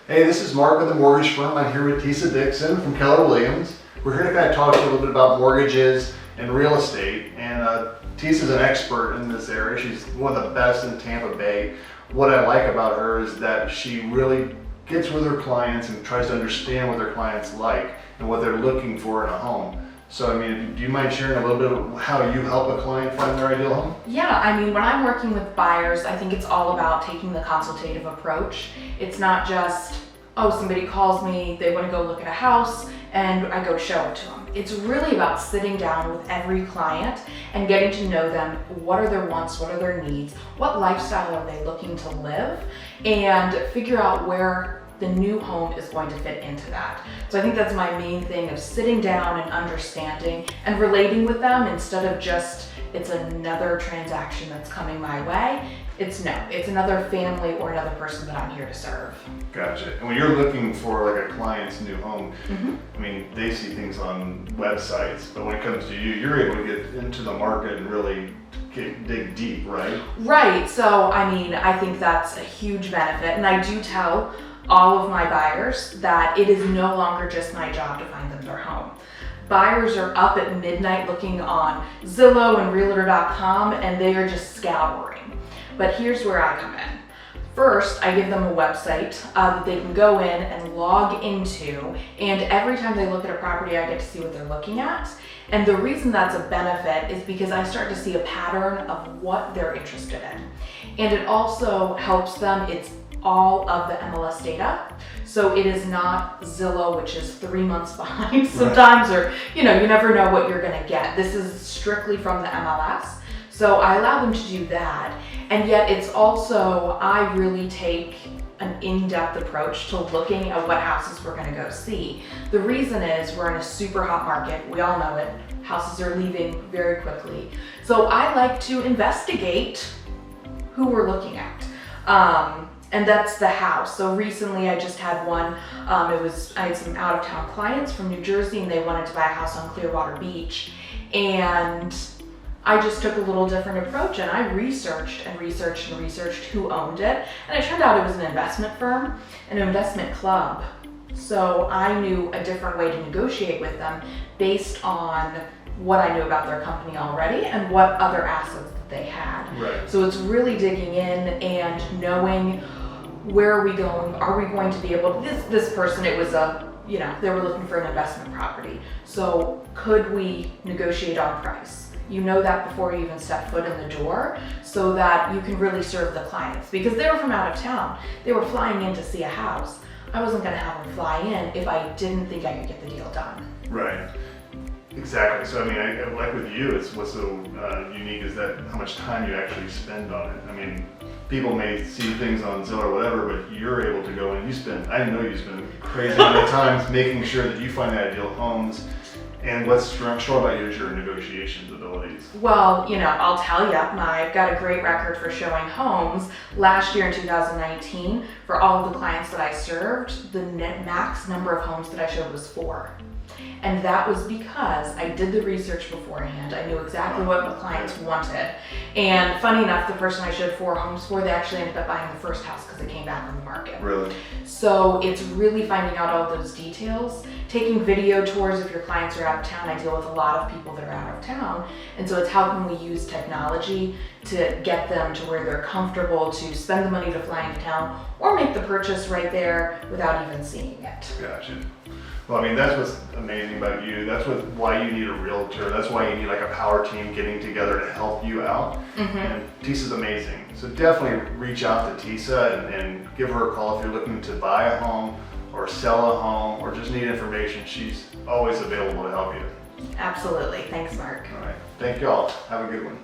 Hey, this is Mark with the mortgage firm. I'm here with Tisa Dixson from Keller Williams. We're here to kind of talk to you a little bit about mortgages and real estate. And Tisa's an expert in this area. She's one of the best in Tampa Bay. What I like about her is that she really gets with her clients and tries to understand what their clients like and what they're looking for in a home. So, I mean, do you mind sharing a little bit of how you help a client find their ideal home? Yeah, I mean, when I'm working with buyers, I think it's all about taking the consultative approach. It's not just, oh, somebody calls me, they want to go look at a house, and I go show it to them. It's really about sitting down with every client and getting to know them. What are their wants? What are their needs? What lifestyle are they looking to live? And figure out where the new home is going to fit into that. So I think that's my main thing, of sitting down and understanding and relating with them instead of just, it's another transaction that's coming my way. It's another family or another person that I'm here to serve. Gotcha. And when you're looking for like a client's new home, I mean, they see things on websites, but when it comes to you, you're able to get into the market and really dig deep, right? Right. So, I mean, I think that's a huge benefit. And I do tell all of my buyers that it is no longer just my job to find them their home. Buyers are up at midnight looking on Zillow and Realtor.com, and they are just scouring. But here's where I come in. First, I give them a website that they can go in and log into, and every time they look at a property, I get to see what they're looking at. And the reason that's a benefit is because I start to see a pattern of what they're interested in. And it also helps them, it's all of the MLS data. So it is not Zillow, which is 3 months behind sometimes, or you never know what you're gonna get. This is strictly from the MLS. So I allow them to do that. And yet it's also, I really take an in-depth approach to looking at what houses we're gonna go see. The reason is we're in a super hot market. We all know it. Houses are leaving very quickly. So I like to investigate who we're looking at. And that's the house. So recently I just had one, I had some out of town clients from New Jersey, and they wanted to buy a house on Clearwater Beach. And I just took a little different approach, and I researched who owned it. And it turned out it was an investment firm, an investment club. So I knew a different way to negotiate with them based on what I knew about their company already and what other assets that they had. Right. So it's really digging in and knowing, where are we going? Are we going to be able to, this person, it was they were looking for an investment property. So could we negotiate on price? You know that before you even step foot in the door, so that you can really serve the clients, because they were from out of town. They were flying in to see a house. I wasn't gonna have them fly in if I didn't think I could get the deal done. Right. Exactly. So I mean, I like with you, it's what's so unique is that how much time you actually spend on it. I mean, people may see things on Zillow or whatever, but you're able to go in. I know you spend a crazy amount of time making sure that you find the ideal homes. And what's strong about you is your negotiations abilities. Well, I'll tell you, I've got a great record for showing homes. Last year in 2019, for all of the clients that I served, the max number of homes that I showed was 4. And that was because I did the research beforehand. I knew exactly what my clients wanted. And funny enough, the person I showed 4 homes for, they actually ended up buying the first house because it came back on the market. Really? So it's really finding out all those details, taking video tours if your clients are out of town. I deal with a lot of people that are out of town. And so it's how can we use technology to get them to where they're comfortable to spend the money to fly into town or make the purchase right there without even seeing it. Gotcha. Well, I mean, that's what's amazing about you. That's why you need a realtor. That's why you need like a power team getting together to help you out. And Tisa's amazing. So definitely reach out to Tisa and give her a call if you're looking to buy a home or sell a home or just need information. She's always available to help you. Absolutely. Thanks, Mark. All right. Thank y'all. Have a good one.